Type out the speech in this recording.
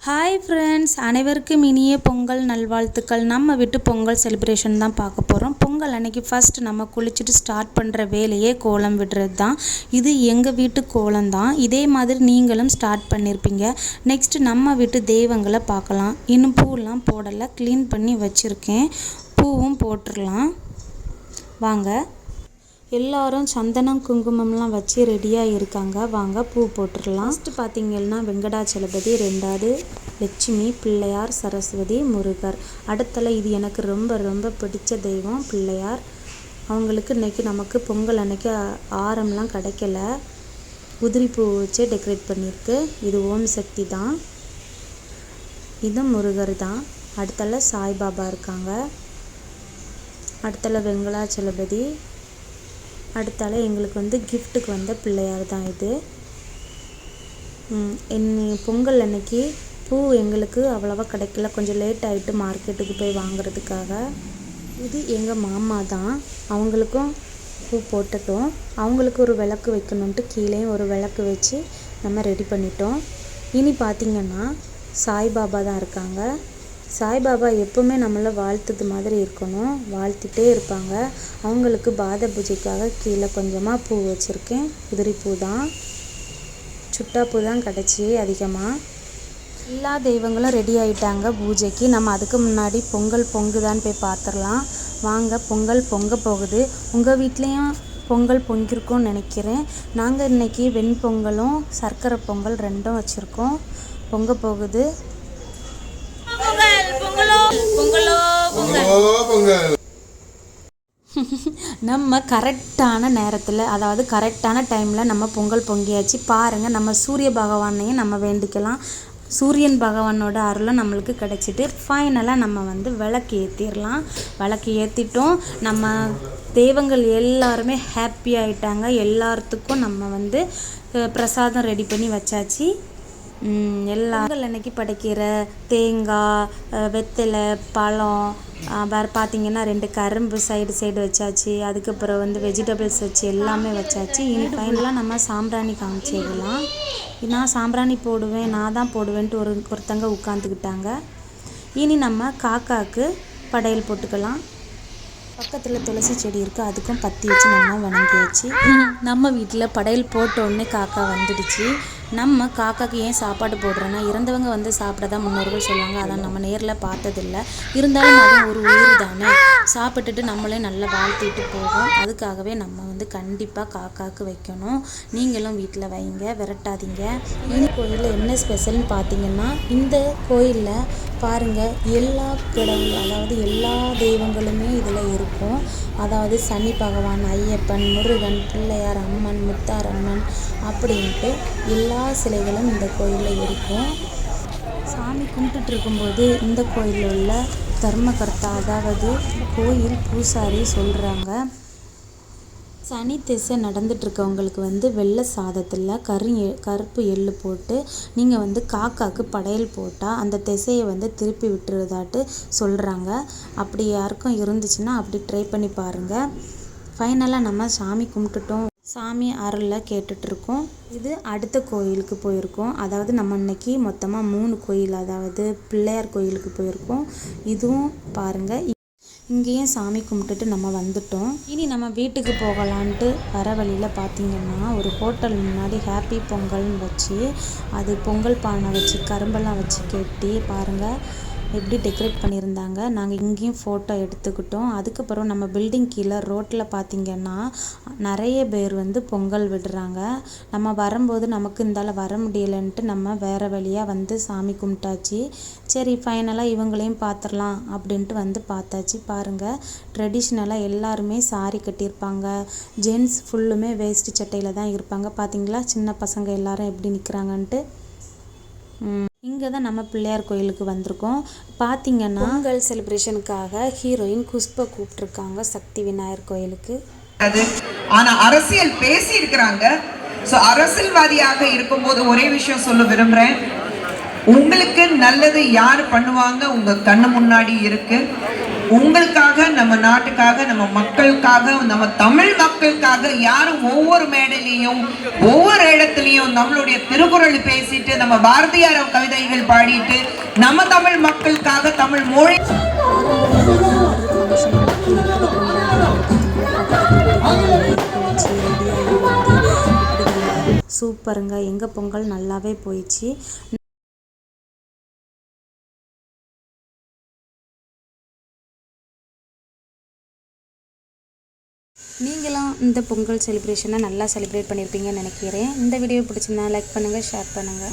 Hi friends, அனைவருக்கும் இனிய பொங்கல் நல்வாழ்த்துக்கள். நம்ம வீட்டு பொங்கல் செலிப்ரேஷன் தான் பார்க்க போகிறோம். பொங்கல் அன்னைக்கு ஃபஸ்ட் நம்ம குளிச்சுட்டு ஸ்டார்ட் பண்ணுற வேலையே கோலம் விடுறது தான். இது எங்கள் வீட்டு கோலம் தான். இதே மாதிரி நீங்களும் ஸ்டார்ட் பண்ணியிருப்பீங்க. நெக்ஸ்ட்டு நம்ம வீட்டு தெய்வங்களை பார்க்கலாம். இன்னும் பூவெல்லாம் போடலை, க்ளீன் பண்ணி வச்சுருக்கேன். பூவும் போட்டுடலாம் வாங்க. எல்லாரும் சந்தனம் குங்குமம்லாம் வச்சு ரெடியாக இருக்காங்க. வாங்க பூ போட்டுடலாம். ஃபஸ்ட்டு பார்த்திங்கன்னா வெங்கடாச்சலபதி, ரெண்டாவது லட்சுமி, பிள்ளையார், சரஸ்வதி, முருகர். அடுத்தல இது எனக்கு ரொம்ப ரொம்ப பிடிச்ச தெய்வம் பிள்ளையார். அவங்களுக்கு இன்றைக்கி நமக்கு பொங்கல் அன்னைக்கு ஆரம்லாம் கிடைக்கல, உதிரி பூ வச்சு டெக்கரேட் பண்ணியிருக்கு. இது ஓம் சக்தி தான், இது முருகர் தான். அடுத்தல சாய்பாபா இருக்காங்க. அடுத்தல வெங்கடாச்சலபதி. அடுத்தால எங்களுக்கு வந்து கிஃப்ட்டுக்கு வந்த பிள்ளையார் தான் இது. பொங்கல் அன்னைக்கு பூ எங்களுக்கு அவ்வளோவா கிடைக்கல, கொஞ்சம் லேட் ஆகிட்டு மார்க்கெட்டுக்கு போய் வாங்குறதுக்காக. இது எங்கள் மாமா தான், அவங்களுக்கும் பூ போட்டுட்டோம். அவங்களுக்கு ஒரு விளக்கு வைக்கணுன்ட்டு கீழேயும் ஒரு விளக்கு வச்சு நம்ம ரெடி பண்ணிட்டோம். இனி பார்த்திங்கன்னா சாய்பாபா தான் இருக்காங்க. சாய்பாபா எப்போவுமே நம்மளை வாழ்த்துது மாதிரி இருக்கணும், வாழ்த்திட்டே இருப்பாங்க. அவங்களுக்கு பாத பூஜைக்காக கீழே கொஞ்சமாக பூ வச்சுருக்கேன். உதிரி பூ தான், சுட்டா பூ தான் கிடச்சி அதிகமாக. எல்லா தெய்வங்களும் ரெடி ஆகிட்டாங்க பூஜைக்கு. நம்ம அதுக்கு முன்னாடி பொங்கல் பொங்குதான்னு போய் பார்த்துடலாம் வாங்க. பொங்கல் பொங்க போகுது. உங்கள் வீட்லேயும் பொங்கல் பொங்கியிருக்கோன்னு நினைக்கிறேன். நாங்கள் இன்றைக்கி வெண்பொங்கலும் சர்க்கரை பொங்கல் ரெண்டும் வச்சுருக்கோம். பொங்க போகுது. நம்ம கரெக்டான நேரத்தில், அதாவது கரெக்டான டைமில் நம்ம பொங்கல் பொங்கியாச்சு. பாருங்கள், நம்ம சூரிய பகவானையும் நம்ம வேண்டிக்கலாம். சூரியன் பகவானோட அருளும் நம்மளுக்கு கிடச்சிட்டு ஃபைனலாக நம்ம வந்து விளக்கு ஏற்றிடலாம். விளக்கு ஏற்றிட்டோம். நம்ம தெய்வங்கள் எல்லாருமே ஹாப்பி ஆகிட்டாங்க. எல்லாத்துக்கும் நம்ம வந்து பிரசாதம் ரெடி பண்ணி வச்சாச்சு. பொங்கல் அன்னைக்கு படைக்கிற தேங்காய், வெத்தலை, பழம், வேறு பார்த்திங்கன்னா 2 கரும்பு சைடு வச்சாச்சு. அதுக்கப்புறம் வந்து வெஜிடபிள்ஸ் வச்சு எல்லாமே வச்சாச்சு. இனி ஃபைனலாக நம்ம சாம்பிராணி காமிச்சிடலாம். நான் சாம்பிராணி போடுவேன், நான் தான் போடுவேன்ட்டு ஒருத்தங்க உட்காந்துக்கிட்டாங்க. இனி நம்ம காக்காவுக்கு படையல் போட்டுக்கலாம். பக்கத்தில் துளசி செடி இருக்குது, அதுக்கும் பற்றி வச்சு நம்ம வணங்கியாச்சு. நம்ம வீட்டில் படையல் போட்டோடனே காக்கா வந்துடுச்சு. நம்ம காக்காக்கு ஏன் சாப்பாடு போடுறோன்னா, இறந்தவங்க வந்து சாப்பிட தான் முன்னோர்கள் சொல்லுவாங்க. அதை நம்ம நேரில் பார்த்ததில்ல. இருந்தாலும் அது ஒரு உயிர் தானே, சாப்பிட்டுட்டு நம்மளே நல்லா வாழ்த்திட்டு போகும். அதுக்காகவே நம்ம வந்து கண்டிப்பாக காக்காவுக்கு வைக்கணும். நீங்களும் வீட்டில் வைங்க, விரட்டாதீங்க. இந்த கோயிலில் என்ன ஸ்பெஷல்னு பார்த்தீங்கன்னா, இந்த கோயிலில் பாருங்கள் எல்லா கடவுள், அதாவது எல்லா தெய்வங்களுமே இதில் இருக்கும். அதாவது சனி பகவான், ஐயப்பன், முருகன், பிள்ளையார், அம்மன், முத்தாரம்மன் அப்படின்ட்டு எல்லா சிலைகளும் இந்த கோயிலில் இருக்கும். சாமி கும்பிட்டுட்டு இருக்கும்போது இந்த கோயிலில் உள்ள தர்மகர்த்தா, அதாவது கோயில் பூசாரி சொல்கிறாங்க, சனி திசை நடந்துட்டுருக்கவங்களுக்கு வந்து வெள்ளை சாதத்தில் கருப்பு எள்ளு போட்டு நீங்கள் வந்து காக்காவுக்கு படையல் போட்டால் அந்த திசையை வந்து திருப்பி விட்டுறதாட்டு சொல்கிறாங்க. அப்படி யாருக்கும் இருந்துச்சுன்னா அப்படி ட்ரை பண்ணி பாருங்கள். ஃபைனலாக நம்ம சாமி கும்பிட்டுட்டோம். சாமி அருளை கேட்டுட்ருக்கோம். இது அடுத்த கோயிலுக்கு போயிருக்கோம். அதாவது நம்ம இன்னைக்கு மொத்தமாக 3 கோயில், அதாவது பிள்ளையார் கோயிலுக்கு போயிருக்கோம். இதுவும் பாருங்கள். இங்கேயும் சாமி கும்பிட்டுட்டு நம்ம வந்துட்டோம். இனி நம்ம வீட்டுக்கு போகலான்ட்டு வர வழியில் பார்த்திங்கன்னா ஒரு ஹோட்டல் முன்னாடி ஹாப்பி பொங்கல்னு வச்சு, அது பொங்கல் பானை வச்சு கரும்பெல்லாம் வச்சு கட்டி பாருங்கள் எப்படி டெக்கரேட் பண்ணியிருந்தாங்க. நாங்கள் இங்கேயும் ஃபோட்டோ எடுத்துக்கிட்டோம். அதுக்கப்புறம் நம்ம பில்டிங் கீழே ரோட்டில் பார்த்திங்கன்னா நிறைய பேர் வந்து பொங்கல் விடுறாங்க. நம்ம வரும்போது நமக்கு இந்தால வர முடியலைன்ட்டு நம்ம வேறு வழியாக வந்து சாமி கும்பிட்டாச்சு. சரி, ஃபைனலாக இவங்களையும் பார்த்துடலாம் அப்படின்ட்டு வந்து பார்த்தாச்சு. பாருங்கள், ட்ரெடிஷ்னலாக எல்லாருமே சாரி கட்டியிருப்பாங்க. ஜென்ஸ் ஃபுல்லுமே வேஷ்டி சட்டையில் தான் இருப்பாங்க. பார்த்திங்களா சின்ன பசங்க எல்லாரும் எப்படி நிற்கிறாங்கன்ட்டு. இங்கே தான் நம்ம பிள்ளையார் கோயிலுக்கு வந்திருக்கோம். பார்த்திங்கன்னா பொங்கல் செலிப்ரேஷனுக்காக ஹீரோயின் குஷ்பை கூப்பிட்ருக்காங்க சக்தி விநாயகர் கோயிலுக்கு. ஆனால் அரசியல் பேசி இருக்கிறாங்க. ஸோ அரசியல்வாதியாக இருக்கும்போது ஒரே விஷயம் சொல்ல விரும்புகிறேன், உங்களுக்கு நல்லது யார் பண்ணுவாங்க உங்க கண்ணு முன்னாடி இருக்கு. உங்களுக்காக, நம்ம நாட்டுக்காக, நம்ம மக்களுக்காக, நம்ம தமிழ் மக்களுக்காக யாரும் ஒவ்வொரு மேடையிலையும் ஒவ்வொரு இடத்துலையும் நம்மளுடைய திருக்குறள் பேசிட்டு, நம்ம பாரதியார் கவிதைகள் பாடிட்டு, நம்ம தமிழ் மக்களுக்காக தமிழ் மொழி சூப்பருங்க. எங்கள் பொங்கல் நல்லாவே போயிடுச்சு. நீங்களும் இந்த பொங்கல் செலிப்ரேஷனை நல்லா செலிப்ரேட் பண்ணியிருப்பீங்கன்னு நினைக்கிறேன். இந்த வீடியோ பிடிச்சிருந்தா லைக் பண்ணுங்கள், ஷேர் பண்ணுங்கள்.